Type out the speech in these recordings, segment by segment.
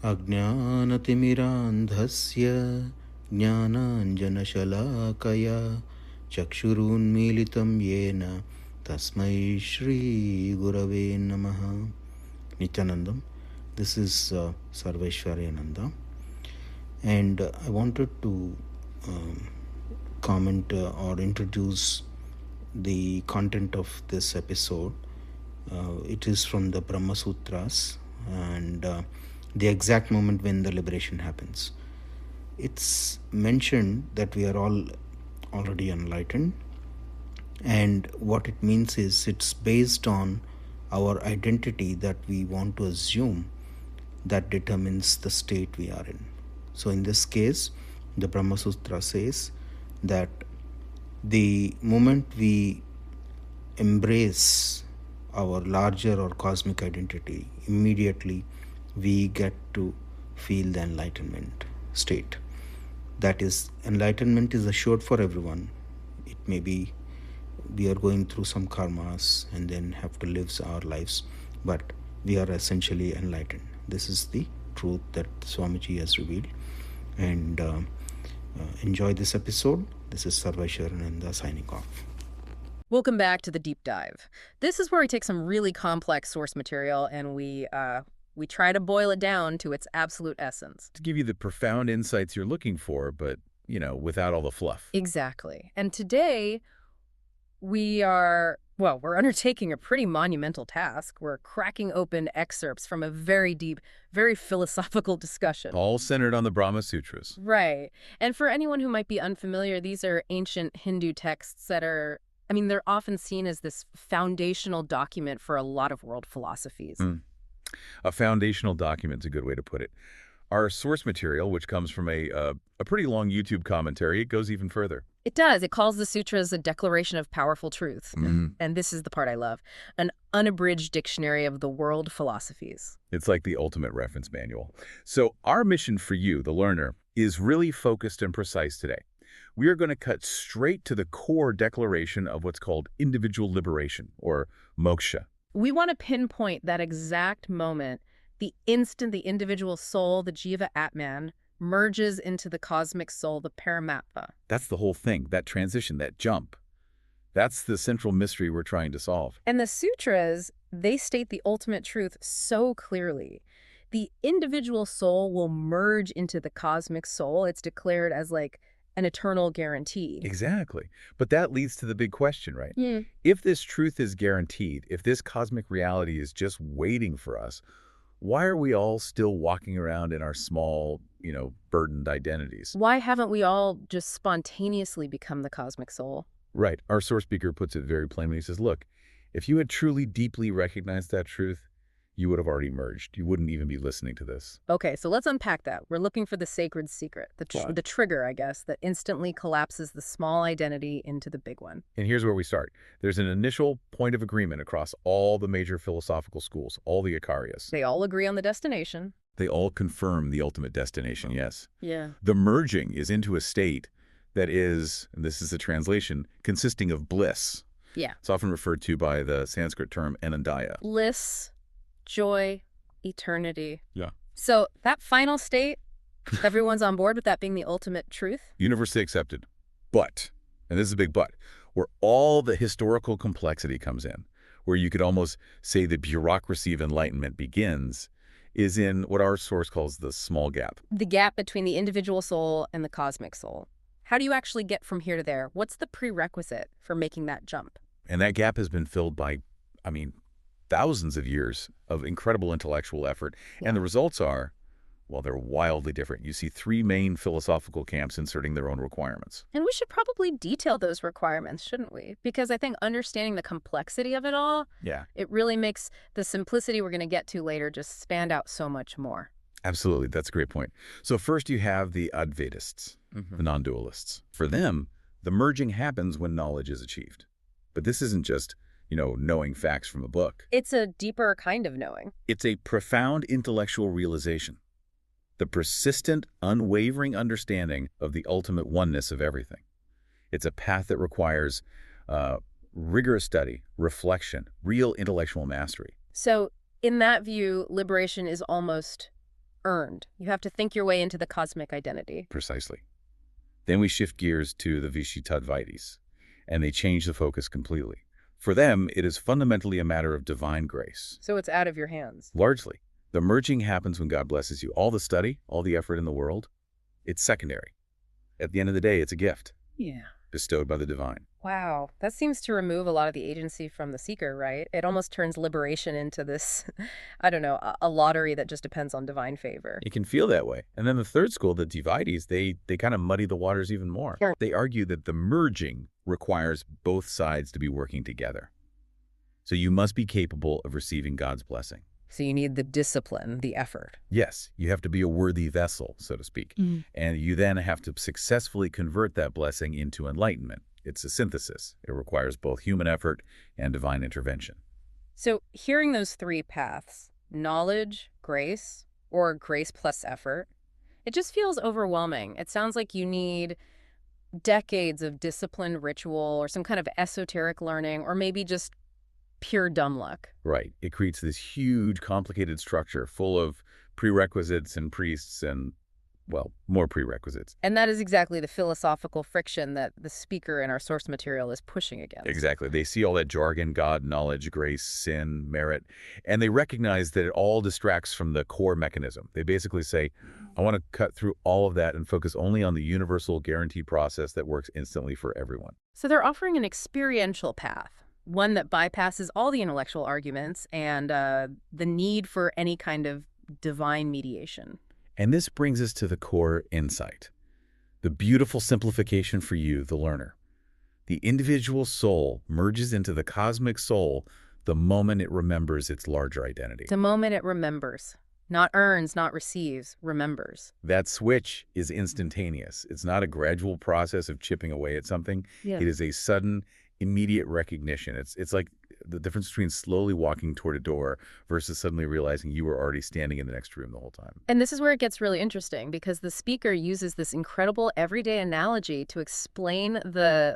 अज्ञानतिमिरान्धस्य ज्ञानाञ्जनशलाकया चक्षुरुन्मीलितं येन तस्मै श्रीगुरवे नमः. Nityanandam. This is Sarveshwaryananda, and I wanted to comment or introduce the content of this episode. It is from the Brahma Sutras, and the exact moment when the liberation happens. It's mentioned that we are all already enlightened, and what it means is it's based on our identity that we want to assume that determines the state we are in. So in this case, the Brahma Sutra says that the moment we embrace our larger or cosmic identity, immediately we get to feel the enlightenment state. That is, enlightenment is assured for everyone. It may be we are going through some karmas and then have to live our lives, but we are essentially enlightened. This is the truth that Swamiji has revealed. And enjoy this episode. This is Sarveshwarananda signing off. Welcome back to the Deep Dive. This is where we take some really complex source material and we try to boil it down to its absolute essence. To give you the profound insights you're looking for, but, without all the fluff. Exactly. And today we're undertaking a pretty monumental task. We're cracking open excerpts from a very deep, very philosophical discussion. All centered on the Brahma Sutras. Right. And for anyone who might be unfamiliar, these are ancient Hindu texts that they're often seen as this foundational document for a lot of world philosophies. A foundational document's a good way to put it. Our source material, which comes from a pretty long YouTube commentary, it goes even further. It does. It calls the sutras a declaration of powerful truth. And this is the part I love. An unabridged dictionary of the world philosophies. It's like the ultimate reference manual. So our mission for you, the learner, is really focused and precise today. We are going to cut straight to the core declaration of what's called individual liberation, or moksha. We want to pinpoint that exact moment, the instant the individual soul, the Jiva Atman, merges into the cosmic soul, the Paramatma. That's the whole thing, that transition, that jump. That's the central mystery we're trying to solve. And the sutras, they state the ultimate truth so clearly. The individual soul will merge into the cosmic soul. It's declared as like an eternal guarantee. Exactly. But that leads to the big question, right? If this truth is guaranteed, if this cosmic reality is just waiting for us, why are we all still walking around in our small, burdened identities? Why haven't we all just spontaneously become the cosmic soul? Right. Our source speaker puts it very plainly. He says, look, if you had truly deeply recognized that truth, you would have already merged. You wouldn't even be listening to this. Okay, so let's unpack that. We're looking for the sacred secret, the trigger, I guess, that instantly collapses the small identity into the big one. And here's where we start. There's an initial point of agreement across all the major philosophical schools, all the Acharyas. They all agree on the destination. They all confirm the ultimate destination, yes. Yeah. The merging is into a state that is, and this is the translation, consisting of bliss. Yeah. It's often referred to by the Sanskrit term anandaya. Bliss, joy, eternity. Yeah. So that final state, everyone's on board with that being the ultimate truth? Universally accepted. But, and this is a big but, where all the historical complexity comes in, where you could almost say the bureaucracy of enlightenment begins, is in what our source calls the small gap. The gap between the individual soul and the cosmic soul. How do you actually get from here to there? What's the prerequisite for making that jump? And that gap has been filled by, thousands of years of incredible intellectual effort. Yeah. And the results are, well, they're wildly different. You see three main philosophical camps inserting their own requirements. And we should probably detail those requirements, shouldn't we? Because I think understanding the complexity of it all, it really makes the simplicity we're going to get to later just stand out so much more. Absolutely. That's a great point. So first you have the Advaitists, the non-dualists. For them, the merging happens when knowledge is achieved. But this isn't just, knowing facts from a book. It's a deeper kind of knowing. It's a profound intellectual realization. The persistent, unwavering understanding of the ultimate oneness of everything. It's a path that requires rigorous study, reflection, real intellectual mastery. So in that view, liberation is almost earned. You have to think your way into the cosmic identity. Precisely. Then we shift gears to the Vishittadvaitis, and they change the focus completely. For them, it is fundamentally a matter of divine grace. So it's out of your hands. Largely. The merging happens when God blesses you. All the study, all the effort in the world, it's secondary. At the end of the day, it's a gift. Yeah. Bestowed by the divine. Wow. That seems to remove a lot of the agency from the seeker, right? It almost turns liberation into this, I don't know, a lottery that just depends on divine favor. It can feel that way. And then the third school, the Dvaitis, they kind of muddy the waters even more. Sure. They argue that the merging requires both sides to be working together. So you must be capable of receiving God's blessing. So you need the discipline, the effort. Yes, you have to be a worthy vessel, so to speak. And you then have to successfully convert that blessing into enlightenment. It's a synthesis. It requires both human effort and divine intervention. So hearing those three paths, knowledge, grace, or grace plus effort, it just feels overwhelming. It sounds like you need decades of disciplined ritual or some kind of esoteric learning, or maybe just pure dumb luck. Right. It creates this huge, complicated structure full of prerequisites and priests and, well, more prerequisites. And that is exactly the philosophical friction that the speaker in our source material is pushing against. Exactly. They see all that jargon, God, knowledge, grace, sin, merit, and they recognize that it all distracts from the core mechanism. They basically say, I want to cut through all of that and focus only on the universal guaranteed process that works instantly for everyone. So they're offering an experiential path, one that bypasses all the intellectual arguments and the need for any kind of divine mediation. And this brings us to the core insight, the beautiful simplification for you, the learner. The individual soul merges into the cosmic soul the moment it remembers its larger identity. The moment it remembers. Not earns, not receives, remembers. That switch is instantaneous. It's not a gradual process of chipping away at something. Yeah. It is a sudden, immediate recognition. It's like the difference between slowly walking toward a door versus suddenly realizing you were already standing in the next room the whole time. And this is where it gets really interesting, because the speaker uses this incredible everyday analogy to explain the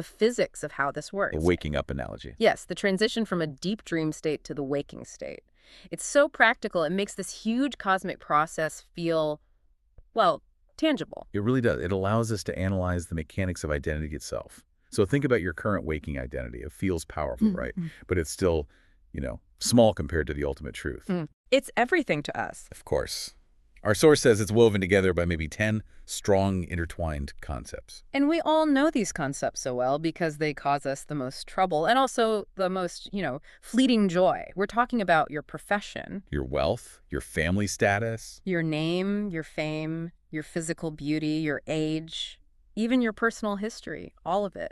physics of how this works. A waking up analogy. Yes, the transition from a deep dream state to the waking state. It's so practical, it makes this huge cosmic process feel, well, tangible. It really does. It allows us to analyze the mechanics of identity itself. So think about your current waking identity. It feels powerful, right? But it's still, small compared to the ultimate truth. It's everything to us. Of course. Our source says it's woven together by maybe 10 strong, intertwined concepts. And we all know these concepts so well because they cause us the most trouble and also the most, fleeting joy. We're talking about your profession. Your wealth, your family status. Your name, your fame, your physical beauty, your age, even your personal history, all of it.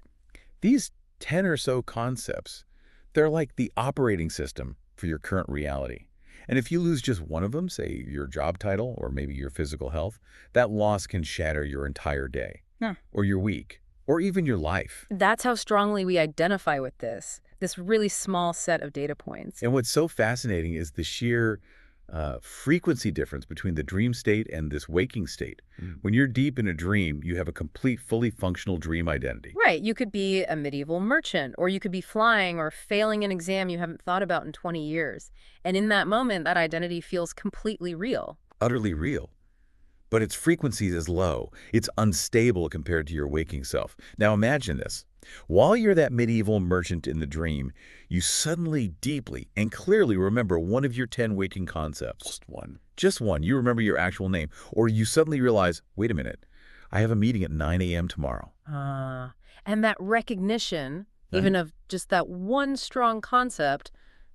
These 10 or so concepts, they're like the operating system for your current reality. And if you lose just one of them, say your job title or maybe your physical health, that loss can shatter your entire day or your week or even your life. That's how strongly we identify with this really small set of data points. And what's so fascinating is the sheer frequency difference between the dream state and this waking state. When you're deep in a dream, you have a complete, fully functional dream identity. Right. You could be a medieval merchant, or you could be flying or failing an exam you haven't thought about in 20 years. And in that moment, that identity feels completely real. Utterly real. But its frequency is low. It's unstable compared to your waking self. Now imagine this. While you're that medieval merchant in the dream, you suddenly deeply and clearly remember one of your 10 waking concepts. Just one. Just one. You remember your actual name. Or you suddenly realize, wait a minute, I have a meeting at 9 a.m. tomorrow. And that recognition, even of just that one strong concept,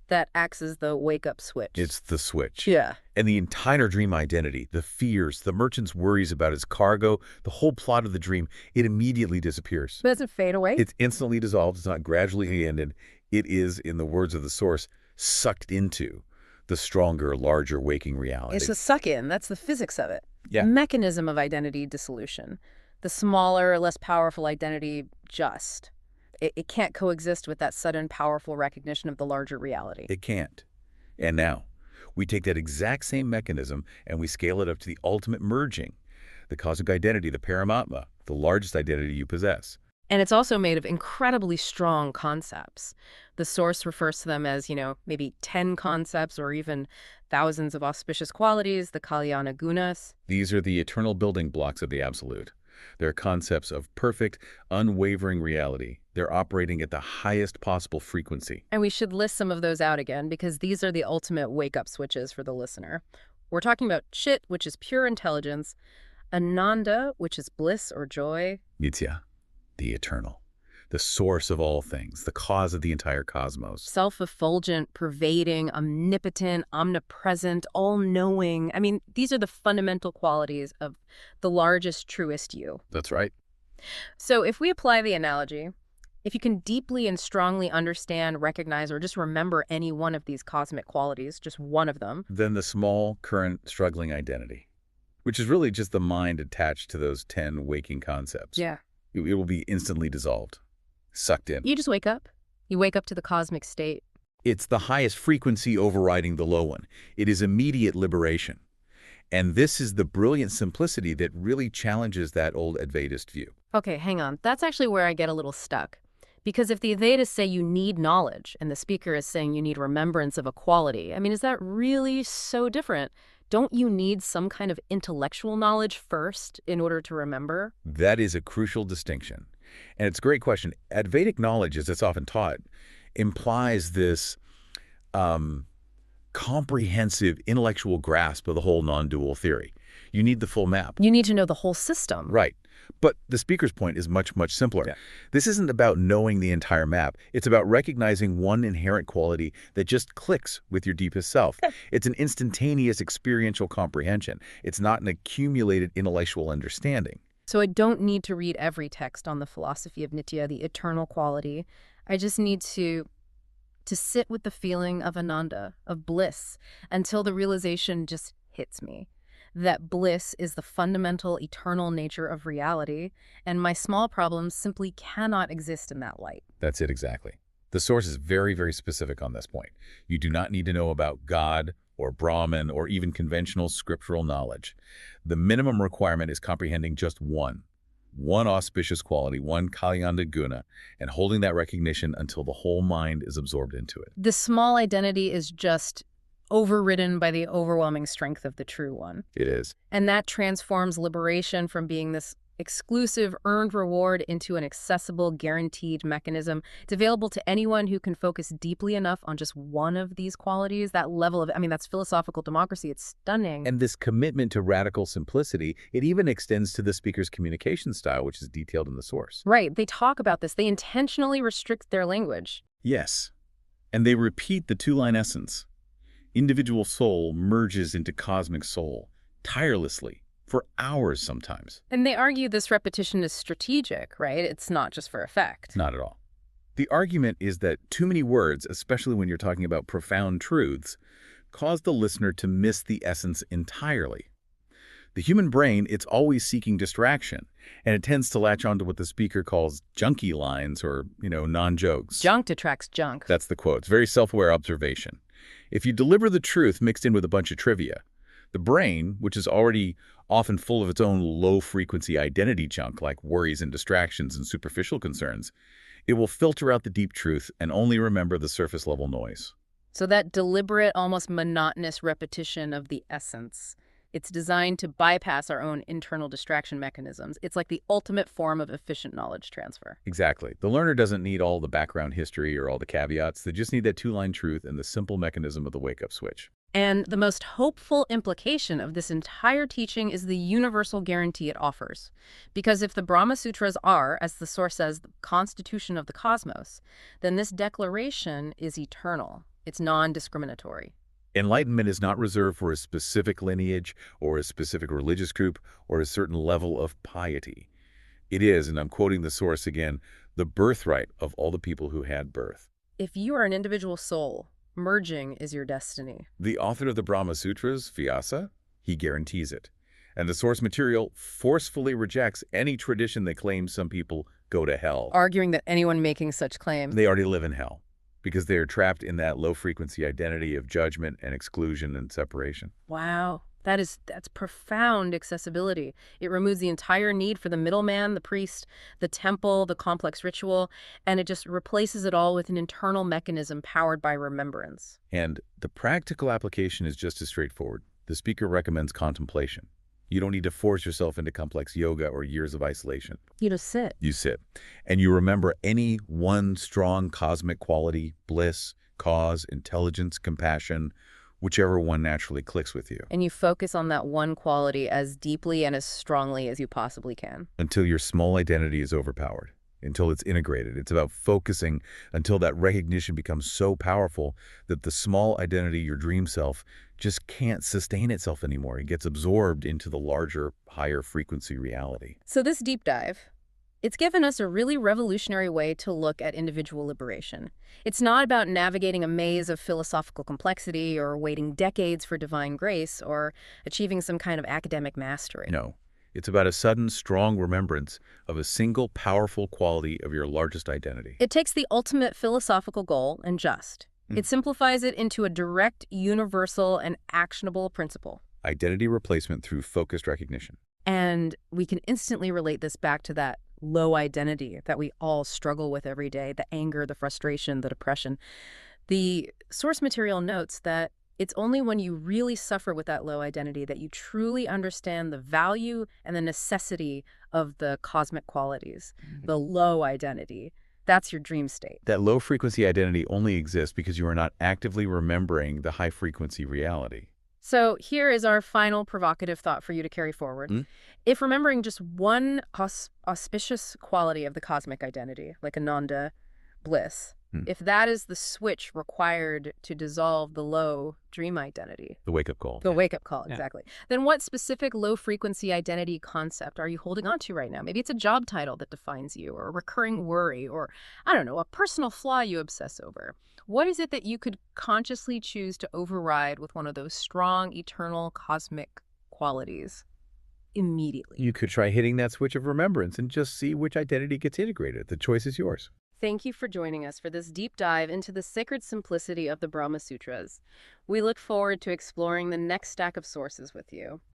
that acts as the wake-up switch. It's the switch. Yeah. And the entire dream identity, the fears, the merchant's worries about his cargo, the whole plot of the dream, it immediately disappears. But does it fade away? It's instantly dissolved. It's not gradually ended. It is, in the words of the source, sucked into the stronger, larger waking reality. It's a suck-in. That's the physics of it. Yeah. Mechanism of identity dissolution. The smaller, less powerful identity just. It can't coexist with that sudden, powerful recognition of the larger reality. It can't. And now, we take that exact same mechanism and we scale it up to the ultimate merging, the cosmic identity, the Paramatma, the largest identity you possess. And it's also made of incredibly strong concepts. The source refers to them as, maybe 10 concepts or even thousands of auspicious qualities, the Kalyana gunas. These are the eternal building blocks of the Absolute. They're concepts of perfect, unwavering reality. They're operating at the highest possible frequency. And we should list some of those out again because these are the ultimate wake-up switches for the listener. We're talking about Chit, which is pure intelligence, Ananda, which is bliss or joy, Nitya, the eternal, the source of all things, the cause of the entire cosmos. self-effulgent, pervading, omnipotent, omnipresent, all-knowing. I mean, these are the fundamental qualities of the largest, truest you. That's right. So if we apply the analogy, if you can deeply and strongly understand, recognize, or just remember any one of these cosmic qualities, just one of them, Then the small, current, struggling identity, which is really just the mind attached to those 10 waking concepts. yeah, It will be instantly dissolved, sucked in. you just wake up. You wake up to the cosmic state. It's the highest frequency overriding the low one. It is immediate liberation. And this is the brilliant simplicity that really challenges that old Advaitist view. Okay, hang on. That's actually where I get a little stuck. Because if the Vedas say you need knowledge and the speaker is saying you need remembrance of a quality, I mean, is that really so different? Don't you need some kind of intellectual knowledge first in order to remember? That is a crucial distinction. And it's a great question. Advaitic knowledge, as it's often taught, implies this comprehensive intellectual grasp of the whole non-dual theory. You need the full map. You need to know the whole system. Right. But the speaker's point is much, much simpler. Yeah. This isn't about knowing the entire map. It's about recognizing one inherent quality that just clicks with your deepest self. It's an instantaneous experiential comprehension. It's not an accumulated intellectual understanding. So I don't need to read every text on the philosophy of Nitya, the eternal quality. I just need to sit with the feeling of Ananda, of bliss, until the realization just hits me. That bliss is the fundamental, eternal nature of reality, and my small problems simply cannot exist in that light. That's it exactly. The source is very, very specific on this point. You do not need to know about God or Brahman or even conventional scriptural knowledge. The minimum requirement is comprehending just one auspicious quality, one Kalyana guna, and holding that recognition until the whole mind is absorbed into it. The small identity is just overridden by the overwhelming strength of the true one. It is. And that transforms liberation from being this exclusive earned reward into an accessible, guaranteed mechanism. It's available to anyone who can focus deeply enough on just one of these qualities. That level of, I mean, that's philosophical democracy. It's stunning. And this commitment to radical simplicity, it even extends to the speaker's communication style, which is detailed in the source. Right. They talk about this. They intentionally restrict their language. Yes. And they repeat the two-line essence. Individual soul merges into cosmic soul, tirelessly, for hours sometimes. And they argue this repetition is strategic, right? It's not just for effect. Not at all. The argument is that too many words, especially when you're talking about profound truths, cause the listener to miss the essence entirely. The human brain, it's always seeking distraction, and it tends to latch onto what the speaker calls junky lines or, non-jokes. Junk attracts junk. That's the quote. It's very self-aware observation. If you deliver the truth mixed in with a bunch of trivia, the brain, which is already often full of its own low-frequency identity junk like worries and distractions and superficial concerns, it will filter out the deep truth and only remember the surface-level noise. So that deliberate, almost monotonous repetition of the essence, it's designed to bypass our own internal distraction mechanisms. It's like the ultimate form of efficient knowledge transfer. Exactly. The learner doesn't need all the background history or all the caveats. They just need that two-line truth and the simple mechanism of the wake-up switch. And the most hopeful implication of this entire teaching is the universal guarantee it offers. Because if the Brahma Sutras are, as the source says, the constitution of the cosmos, then this declaration is eternal. It's non-discriminatory. Enlightenment is not reserved for a specific lineage or a specific religious group or a certain level of piety. It is, and I'm quoting the source again, the birthright of all the people who had birth. If you are an individual soul, merging is your destiny. The author of the Brahma Sutras, Vyasa, he guarantees it. And the source material forcefully rejects any tradition that claims some people go to hell. Arguing that anyone making such claims, They already live in hell because they are trapped in that low-frequency identity of judgment and exclusion and separation. wow, That's profound accessibility. It removes the entire need for the middleman, the priest, the temple, the complex ritual, and it just replaces it all with an internal mechanism powered by remembrance. And the practical application is just as straightforward. The speaker recommends contemplation. You don't need to force yourself into complex yoga or years of isolation. You just sit. You sit, and you remember any one strong cosmic quality, bliss, cause, intelligence, compassion, whichever one naturally clicks with you. And you focus on that one quality as deeply and as strongly as you possibly can. Until your small identity is overpowered, until it's integrated. It's about focusing until that recognition becomes so powerful that the small identity, your dream self, just can't sustain itself anymore. It gets absorbed into the larger, higher frequency reality. So this deep dive, it's given us a really revolutionary way to look at individual liberation. It's not about navigating a maze of philosophical complexity or waiting decades for divine grace or achieving some kind of academic mastery. No. It's about a sudden, strong remembrance of a single, powerful quality of your largest identity. It takes the ultimate philosophical goal and it simplifies it into a direct, universal, and actionable principle. Identity replacement through focused recognition. And we can instantly relate this back to that low identity that we all struggle with every day, the anger, the frustration, the depression. The source material notes that it's only when you really suffer with that low identity that you truly understand the value and the necessity of the cosmic qualities, the low identity. That's your dream state. That low-frequency identity only exists because you are not actively remembering the high-frequency reality. So here is our final provocative thought for you to carry forward. If remembering just one auspicious quality of the cosmic identity, like Ananda, bliss, if that is the switch required to dissolve the low dream identity. The wake-up call. The wake-up call, exactly. Then what specific low-frequency identity concept are you holding on to right now? Maybe it's a job title that defines you, or a recurring worry, or, I don't know, a personal flaw you obsess over. What is it that you could consciously choose to override with one of those strong, eternal, cosmic qualities immediately? You could try hitting that switch of remembrance and just see which identity gets integrated. The choice is yours. Thank you for joining us for this deep dive into the sacred simplicity of the Brahma Sutras. We look forward to exploring the next stack of sources with you.